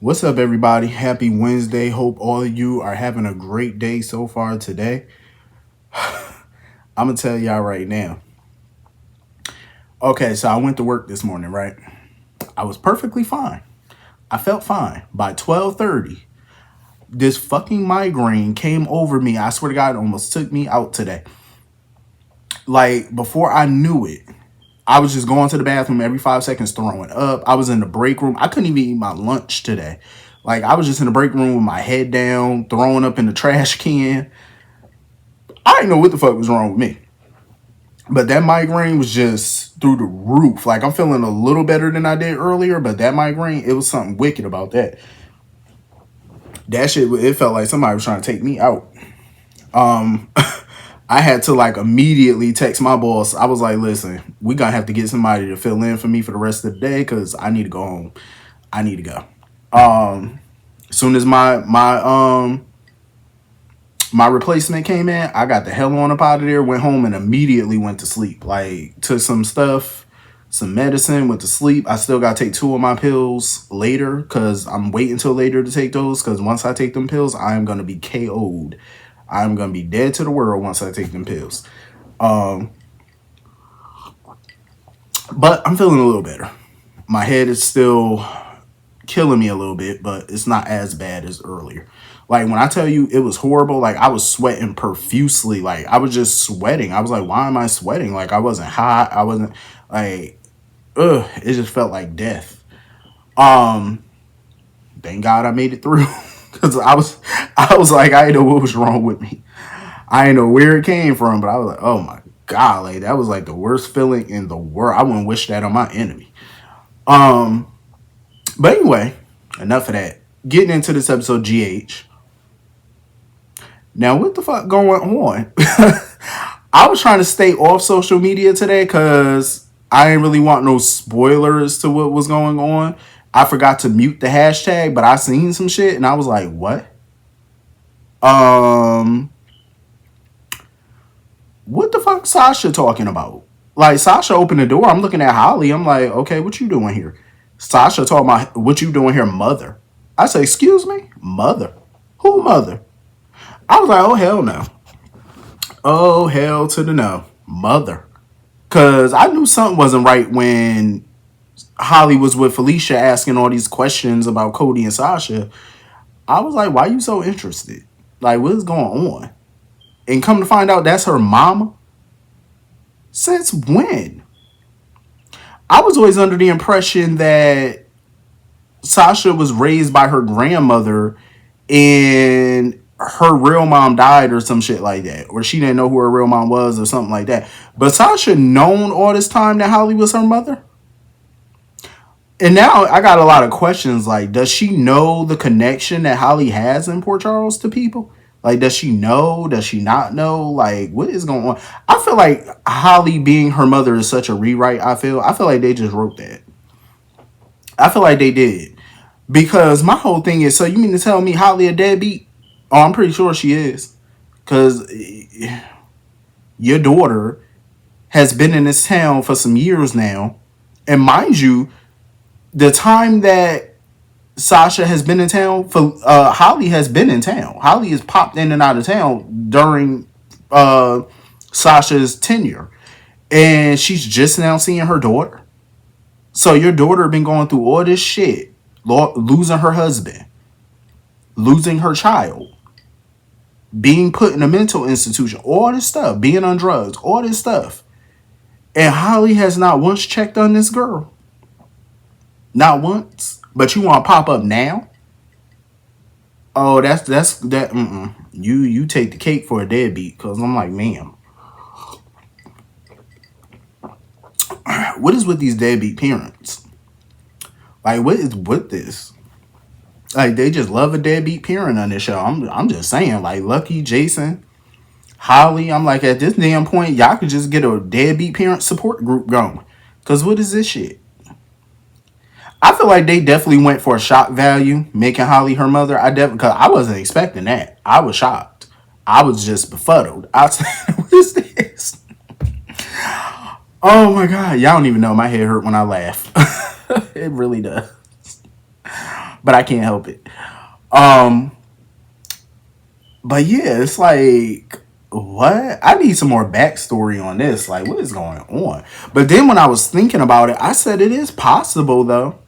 What's up, everybody? Happy Wednesday. Hope all of you are having a great day so far today. I'm going to tell y'all right now. Okay, so I went to work this morning, right? I was perfectly fine. I felt fine. By 12:30, this fucking migraine came over me. I swear to God, it almost took me out today. Like, before I knew it, I was just going to the bathroom every 5 seconds, throwing up. I was in the break room. I couldn't even eat my lunch today. Like, I was just in the break room with my head down, throwing up in the trash can. I didn't know what the fuck was wrong with me. But that migraine was just through the roof. Like, I'm feeling a little better than I did earlier, but that migraine, it was something wicked about that. That shit, it felt like somebody was trying to take me out. I had to like immediately text my boss. I was like, listen, we gonna have to get somebody to fill in for me for the rest of the day because I need to go home. I need to go. As soon as my replacement came in, I got the hell on up out of there, went home and immediately went to sleep. Like, took some stuff, some medicine, went to sleep. I still got to take two of my pills later because I'm waiting till later to take those because once I take them pills, I'm going to be KO'd. I'm going to be dead to the world once I take them pills. But I'm feeling a little better. My head is still killing me a little bit, but it's not as bad as earlier. Like, when I tell you it was horrible, like, I was sweating profusely. Like, I was just sweating. I was like, why am I sweating? Like, I wasn't hot. I wasn't like, it just felt like death. Thank God I made it through. Cause I was like, I didn't know what was wrong with me. I didn't know where it came from, but I was like, oh my God, like that was like the worst feeling in the world. I wouldn't wish that on my enemy. But anyway, enough of that. Getting into this episode, GH. Now, what the fuck going on? I was trying to stay off social media today because I didn't really want no spoilers to what was going on. I forgot to mute the hashtag, but I seen some shit and I was like, what? What the fuck Sasha talking about? Like, Sasha opened the door. I'm looking at Holly. I'm like, okay, what you doing here? Sasha talking about what you doing here, mother. I say, excuse me? Mother? Who mother? I was like, oh, hell no. Oh, hell to the no. Mother. Because I knew something wasn't right when Holly was with Felicia asking all these questions about Cody and Sasha. I was like, why you so interested? Like, what is going on? And come to find out that's her mama? Since when? I was always under the impression that Sasha was raised by her grandmother and her real mom died or some shit like that. Or she didn't know who her real mom was or something like that. But Sasha known all this time that Holly was her mother? And now I got a lot of questions like, does she know the connection that Holly has in Port Charles to people? Like, does she know? Does she not know? Like, what is going on? I feel like Holly being her mother is such a rewrite. I feel like they just wrote that. I feel like they did. Because my whole thing is, so you mean to tell me Holly a deadbeat? Oh, I'm pretty sure she is. Because your daughter has been in this town for some years now. And mind you, the time that Sasha has been in town, for Holly has been in town. Holly has popped in and out of town during Sasha's tenure. And she's just now seeing her daughter. So your daughter been going through all this shit, losing her husband, losing her child, being put in a mental institution, all this stuff, being on drugs, all this stuff. And Holly has not once checked on this girl. Not once. But you want to pop up now? Oh, that's that. You take the cake for a deadbeat. Cause I'm like, ma'am, what is with these deadbeat parents? Like, what is with this? Like, they just love a deadbeat parent on this show. I'm just saying, like, Lucky, Jason, Holly. I'm like, at this damn point, y'all could just get a deadbeat parent support group going. Cause what is this shit? I feel like they definitely went for a shock value, making Holly her mother. Because I wasn't expecting that. I was shocked. I was just befuddled. I was like, what is this? Oh my God. Y'all don't even know my head hurt when I laugh. It really does. but I can't help it. Um, but yeah, it's like what? I need some more backstory on this. Like, what is going on? But then when I was thinking about it, I said it is possible though.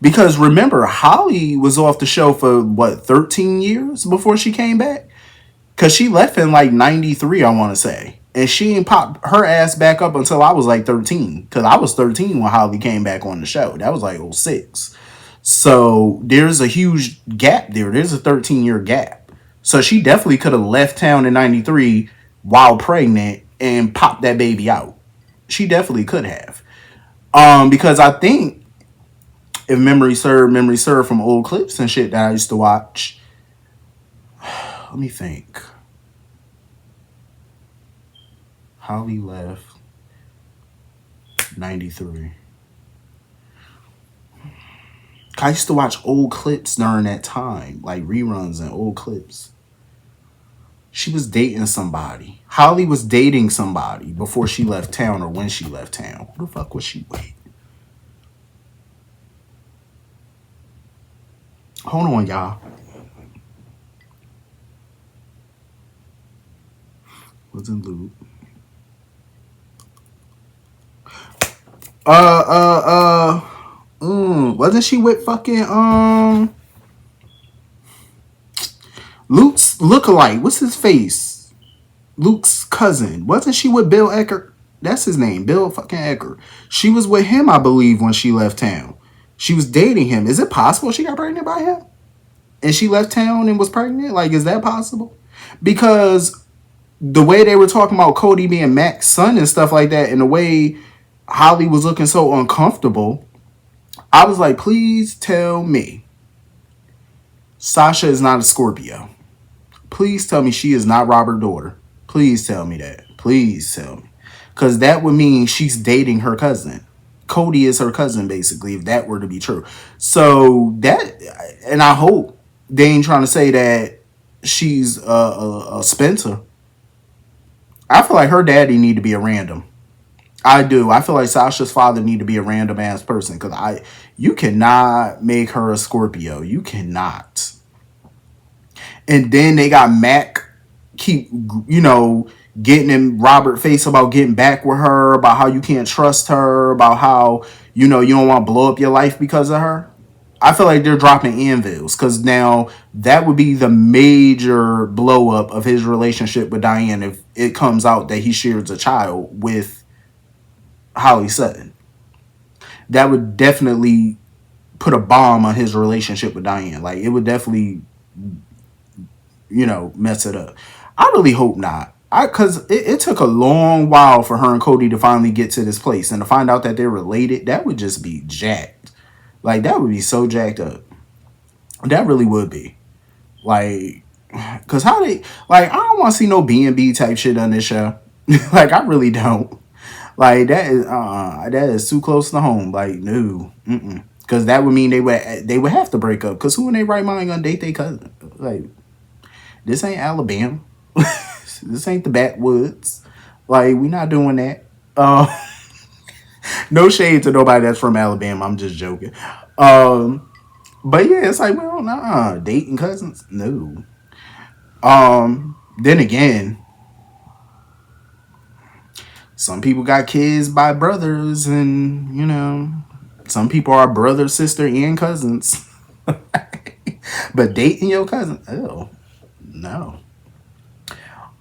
Because remember, Holly was off the show for what, 13 years before she came back? Because she left in like 93, I want to say. And she ain't popped her ass back up until I was like 13. Because I was 13 when Holly came back on the show. That was like '06. So there's a huge gap there. There's a 13-year gap. So she definitely could have left town in 93 while pregnant and popped that baby out. She definitely could have. Because I think if memory serve from old clips and shit that I used to watch. Let me think. Holly left 93. I used to watch old clips during that time, like reruns and old clips. She was dating somebody. Holly was dating somebody before she left town or when she left town. Who the fuck was she with? Hold on, y'all. Wasn't Luke. Uh, uh, wasn't she with fucking Luke's lookalike? What's his face? Luke's cousin. Wasn't she with Bill Eckert? That's his name, Bill fucking Eckert. She was with him, I believe, when she left town. She was dating him. Is it possible she got pregnant by him? And she left town and was pregnant? Like, is that possible? Because the way they were talking about Cody being Mac's son and stuff like that, and the way Holly was looking so uncomfortable, I was like, please tell me Sasha is not a Scorpio. Please tell me she is not Robert's daughter. Please tell me that. Please tell me. Because that would mean she's dating her cousin. Cody is her cousin, basically, if that were to be true. So that, and I hope they ain't trying to say that she's a Spencer. I feel like her daddy need to be a random. I do. I feel like Sasha's father need to be a random ass person because you cannot make her a Scorpio. You cannot. And then they got Mac keep getting in Robert face about getting back with her, about how you can't trust her, about how you don't want to blow up your life because of her. I feel like they're dropping anvils because now that would be the major blow up of his relationship with Diane if it comes out that he shares a child with Holly Sutton. That would definitely put a bomb on his relationship with Diane. Like it would definitely, mess it up. I really hope not. Because it took a long while for her and Cody to finally get to this place and to find out that they're related. That would just be jacked. Like that would be so jacked up. That really would be. Like, cause how they like I don't want to see no B&B type shit on this show. Like I really don't. Like that is too close to home. Like no, because that would mean they would have to break up. Cause who in their right mind gonna date their cousin? Like this ain't Alabama. This ain't the backwoods. Like we not doing that. No shade to nobody that's from Alabama. I'm just joking. But yeah, it's like well, nah, dating cousins, no. Then again, some people got kids by brothers, and some people are brother, sister, and cousins. But dating your cousin, oh no.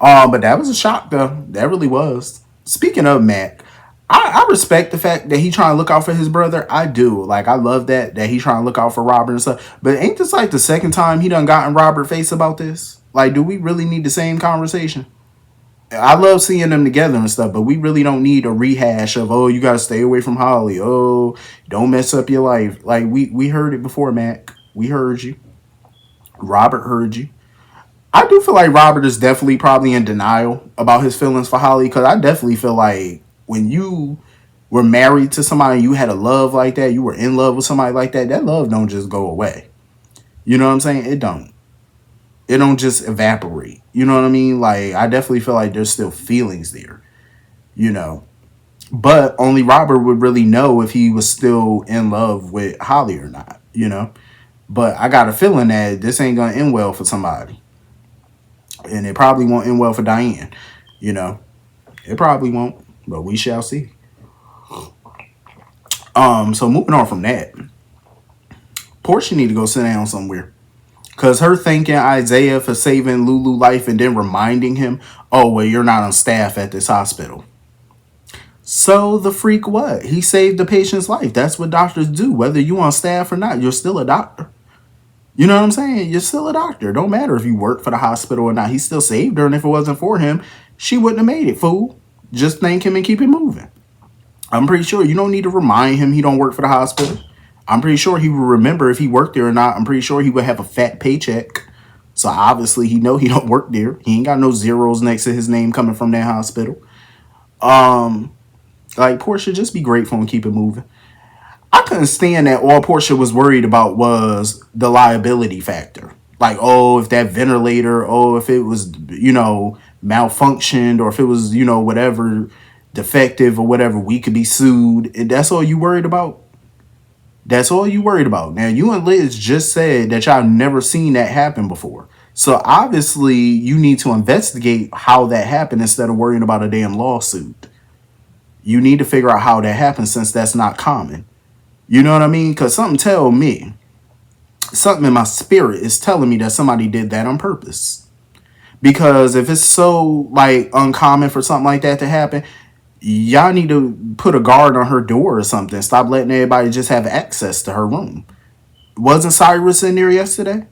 But that was a shock though. That really was. Speaking of Mac, I respect the fact that he trying to look out for his brother. I do. Like I love that he trying to look out for Robert and stuff. But ain't this like the second time he done gotten Robert face about this? Like, do we really need the same conversation? I love seeing them together and stuff, but we really don't need a rehash of you gotta stay away from Holly. Oh, don't mess up your life. Like we heard it before, Mac. We heard you. Robert heard you. I do feel like Robert is definitely probably in denial about his feelings for Holly because I definitely feel like when you were married to somebody, you had a love like that, you were in love with somebody like that, that love don't just go away. You know what I'm saying? It don't. It don't just evaporate. You know what I mean? Like I definitely feel like there's still feelings there. You know. But only Robert would really know if he was still in love with Holly or not, But I got a feeling that this ain't gonna end well for somebody, and it probably won't end well for Diane. You know, it probably won't, but we shall see. So moving on from that, Portia need to go sit down somewhere. Cause her thanking Isaiah for saving Lulu life and then reminding him, oh well, you're not on staff at this hospital. So the freak what? He saved the patient's life. That's what doctors do. Whether you on staff or not, you're still a doctor. You know what I'm saying? You're still a doctor. Don't matter if you work for the hospital or not. He still saved her, and if it wasn't for him, she wouldn't have made it, fool. Just thank him and keep it moving. I'm pretty sure you don't need to remind him he don't work for the hospital. I'm pretty sure he will remember if he worked there or not. I'm pretty sure he would have a fat paycheck. So obviously he know he don't work there. He ain't got no zeros next to his name coming from that hospital. Like Portia, just be grateful and keep it moving. I couldn't stand that all Portia was worried about was the liability factor. Like, oh, if that ventilator, oh, if it was, malfunctioned, or if it was, whatever, defective or whatever, we could be sued. And that's all you worried about? That's all you worried about. Now, you and Liz just said that y'all never seen that happen before. So obviously, you need to investigate how that happened instead of worrying about a damn lawsuit. You need to figure out how that happened since that's not common. You know what I mean? Because something in my spirit is telling me that somebody did that on purpose. Because if it's so like uncommon for something like that to happen, y'all need to put a guard on her door or something. Stop letting everybody just have access to her room. Wasn't Cyrus in there yesterday?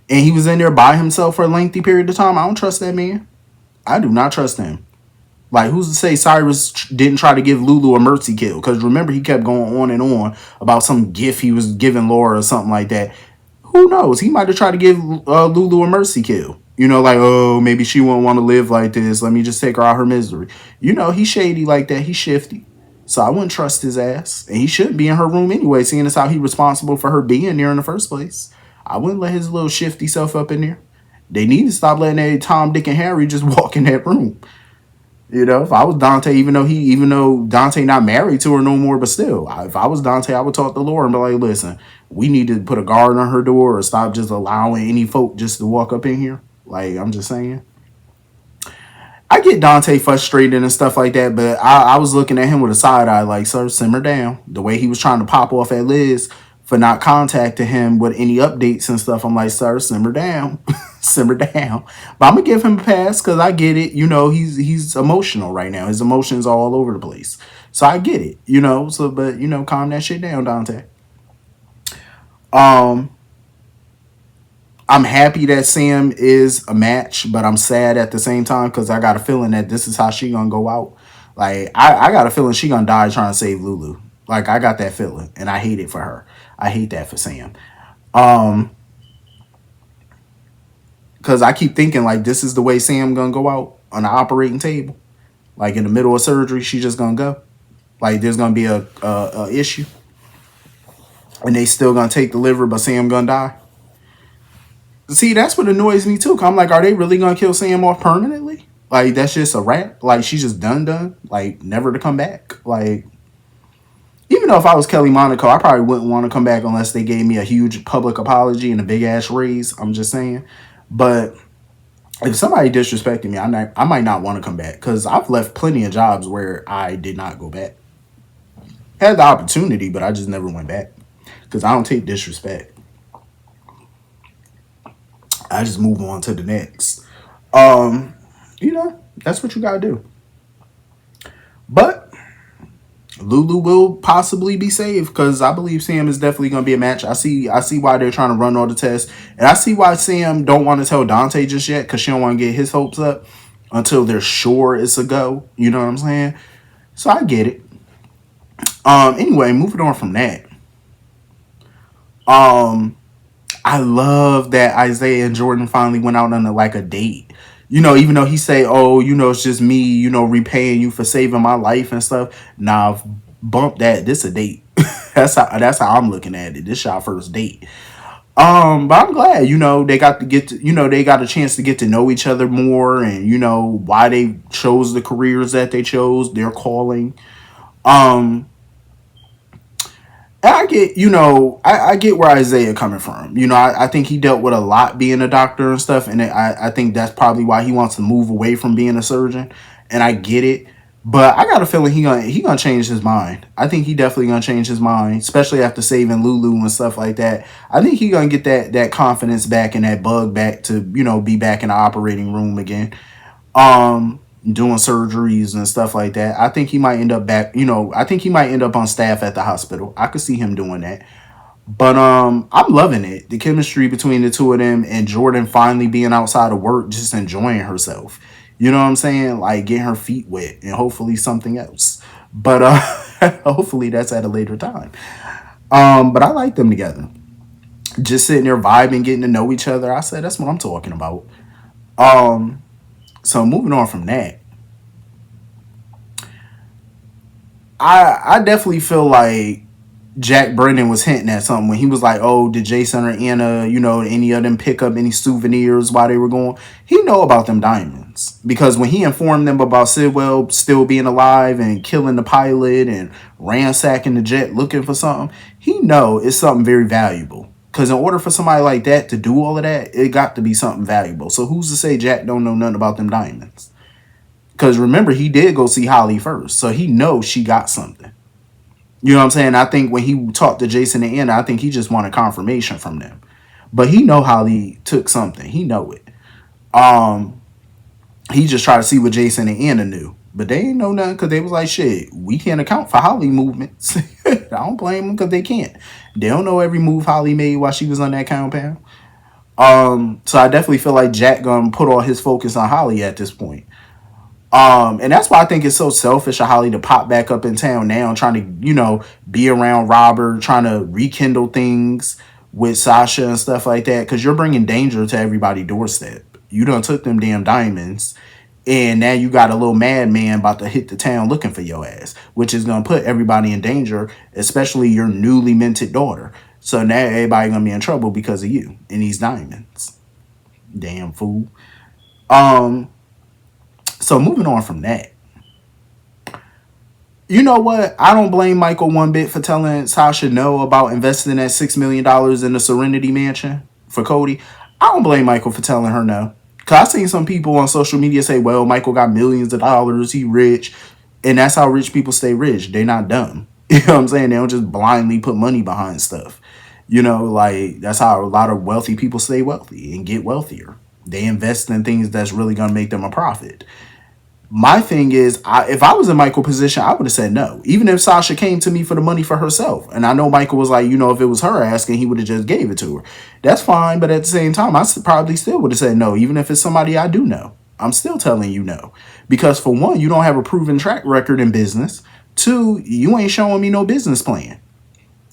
And he was in there by himself for a lengthy period of time. I don't trust that man. I do not trust him. Like, who's to say Cyrus didn't try to give Lulu a mercy kill? Because remember, he kept going on and on about some gift he was giving Laura or something like that. Who knows? He might have tried to give Lulu a mercy kill. Like, oh, maybe she won't want to live like this. Let me just take her out her misery. He's shady like that. He's shifty. So I wouldn't trust his ass. And he shouldn't be in her room anyway, seeing as how he's responsible for her being there in the first place. I wouldn't let his little shifty self up in there. They need to stop letting that Tom, Dick, and Harry just walk in that room. If I was Dante, even though Dante not married to her no more, but still, if I was Dante, I would talk to Laura and be like, listen, we need to put a guard on her door or stop just allowing any folk just to walk up in here. Like, I'm just saying. I get Dante frustrated and stuff like that, but I was looking at him with a side eye like, sir, simmer down. The way he was trying to pop off at Liz for not contacting him with any updates and stuff, I'm like, sir, simmer down. Simmer down. But I'm going to give him a pass because I get it. He's emotional right now. His emotions are all over the place. So I get it, but calm that shit down, Dante. I'm happy that Sam is a match, but I'm sad at the same time because I got a feeling that this is how she gonna go out. Like, I got a feeling she gonna die trying to save Lulu. Like, I got that feeling, and I hate it for her. I hate that for Sam. Because I keep thinking, like, this is the way Sam gonna go out on the operating table. Like, in the middle of surgery, she just gonna go. Like, there's gonna be a issue. And they still gonna take the liver, but Sam gonna die. See, that's what annoys me too. I'm like, are they really gonna kill Sam off permanently? Like, that's just a wrap. Like, she's just done. Like, never to come back. Like, even though if I was Kelly Monaco, I probably wouldn't want to come back unless they gave me a huge public apology and a big ass raise. I'm just saying. But if somebody disrespected me, I might not want to come back because I've left plenty of jobs where I did not go back. Had the opportunity, but I just never went back because I don't take disrespect. I just move on to the next. That's what you gotta do. But Lulu will possibly be saved because I believe Sam is definitely gonna be a match. I see why they're trying to run all the tests, and I see why Sam don't want to tell Dante just yet because she don't want to get his hopes up until they're sure it's a go. You know what I'm saying? So I get it. Anyway, moving on from that. I love that Isaiah and Jordan finally went out on a date. Even though he say, oh, it's just me, repaying you for saving my life and stuff. Nah, bump that. This a date. that's how I'm looking at it. This y'all first date. But I'm glad, they got to get to, they got a chance to get to know each other more and, why they chose the careers that they chose, their calling. And And I get, I get where Isaiah coming from. I think he dealt with a lot being a doctor and stuff, and I think that's probably why he wants to move away from being a surgeon. And I get it, but I got a feeling he gonna change his mind. I think he definitely gonna change his mind, especially after saving Lulu and stuff like that. I think he gonna get that confidence back and that bug back to be back in the operating room again. Doing surgeries and stuff like that. I think he might end up back, I think he might end up on staff at the hospital. I could see him doing that. But I'm loving it. The chemistry between the two of them and Jordan finally being outside of work, just enjoying herself. You know what I'm saying? Like getting her feet wet and hopefully something else. But hopefully that's at a later time. But I like them together. Just sitting there vibing, getting to know each other. I said that's what I'm talking about. Um, so moving on from that, I definitely feel like Jack Brennan was hinting at something when he was like, "Oh, did Jason or Anna, any of them pick up any souvenirs while they were going?" He know about them diamonds because when he informed them about Sidwell still being alive and killing the pilot and ransacking the jet looking for something, he know it's something very valuable. Because in order for somebody like that to do all of that, it got to be something valuable. So who's to say Jack don't know nothing about them diamonds? Because remember, he did go see Holly first, so he knows she got something. You know what I'm saying? I think when he talked to Jason and Anna, I think he just wanted confirmation from them. But he know Holly took something. He know it. Um, he just tried to see what Jason and Anna knew. But they ain't know nothing because they was like, shit, we can't account for Holly movements. I don't blame them because they can't. They don't know every move Holly made while she was on that compound. So I definitely feel like Jack gonna put all his focus on Holly at this point. And that's why I think it's so selfish of Holly to pop back up in town now, trying to, be around Robert, trying to rekindle things with Sasha and stuff like that. Because you're bringing danger to everybody's doorstep. You done took them damn diamonds, and now you got a little madman about to hit the town looking for your ass, which is gonna put everybody in danger, especially your newly minted daughter. So now everybody gonna be in trouble because of you and these diamonds. Damn fool. Um. So moving on from that, you know what? I don't blame Michael one bit for telling Sasha no about investing that $6 million in the Serenity Mansion for Cody. I don't blame Michael for telling her no. Cause I've seen some people on social media say, well, Michael got millions of dollars, he rich. And that's how rich people stay rich. They're not dumb. You know what I'm saying? They don't just blindly put money behind stuff. Like that's how a lot of wealthy people stay wealthy and get wealthier. They invest in things that's really gonna make them a profit. My thing is, if I was in Michael's position, I would have said no. Even if Sasha came to me for the money for herself. And I know Michael was like, if it was her asking, he would have just gave it to her. That's fine. But at the same time, probably still would have said no. Even if it's somebody I do know. I'm still telling you no. Because for one, you don't have a proven track record in business. Two, you ain't showing me no business plan.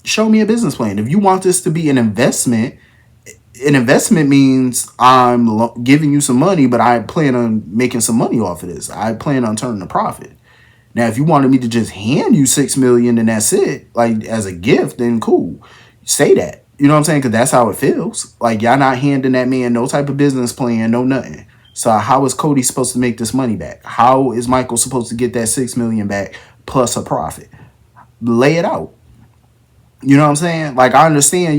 Show me a business plan. If you want this to be an investment means I'm giving you some money, but I plan on making some money off of this. I plan on turning a profit. Now, if you wanted me to just hand you $6 million and that's it, like as a gift, then cool. Say that. You know what I'm saying? Because that's how it feels. Like y'all not handing that man no type of business plan, no nothing. So how is Cody supposed to make this money back? How is Michael supposed to get that $6 million back plus a profit? Lay it out. You know what I'm saying? Like I understand,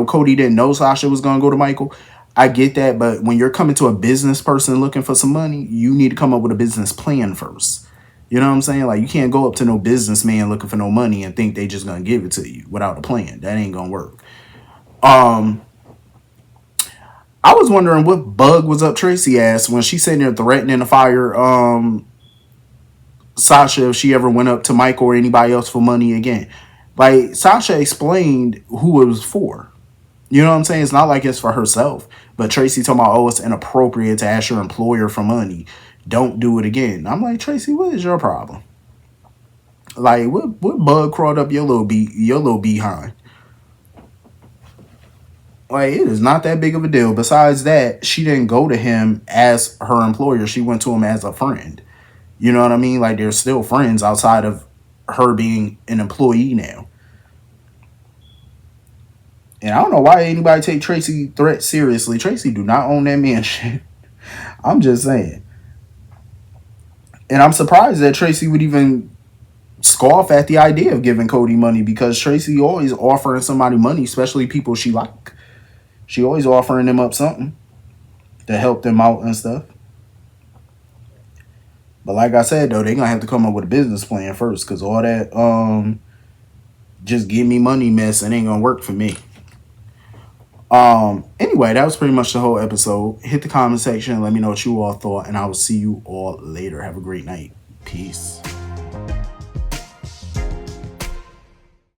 Cody didn't know Sasha was gonna go to Michael. I get that, but when you're coming to a business person looking for some money, you need to come up with a business plan first. You know what I'm saying? Like you can't go up to no businessman looking for no money and think they just gonna give it to you without a plan. That ain't gonna work. Um, I was wondering what bug was up Tracy ass when she sitting there threatening to fire Sasha if she ever went up to Michael or anybody else for money again. Like Sasha explained who it was for. You know what I'm saying? It's not like it's for herself. But Tracy talking about, oh, it's inappropriate to ask your employer for money. Don't do it again. I'm like, Tracy, what is your problem? Like, what bug crawled up your little behind? Like, it is not that big of a deal. Besides that, she didn't go to him as her employer. She went to him as a friend. You know what I mean? Like, they're still friends outside of her being an employee now. And I don't know why anybody take Tracy threat seriously. Tracy do not own that mansion. I'm just saying. And I'm surprised that Tracy would even scoff at the idea of giving Cody money because Tracy always offering somebody money, especially people she like. She always offering them up something to help them out and stuff. But like I said though, they gonna have to come up with a business plan first, cause all that just give me money mess, it ain't gonna work for me. Anyway, that was pretty much the whole episode. Hit the comment section, let me know what you all thought, and I will see you all later. Have a great night. Peace.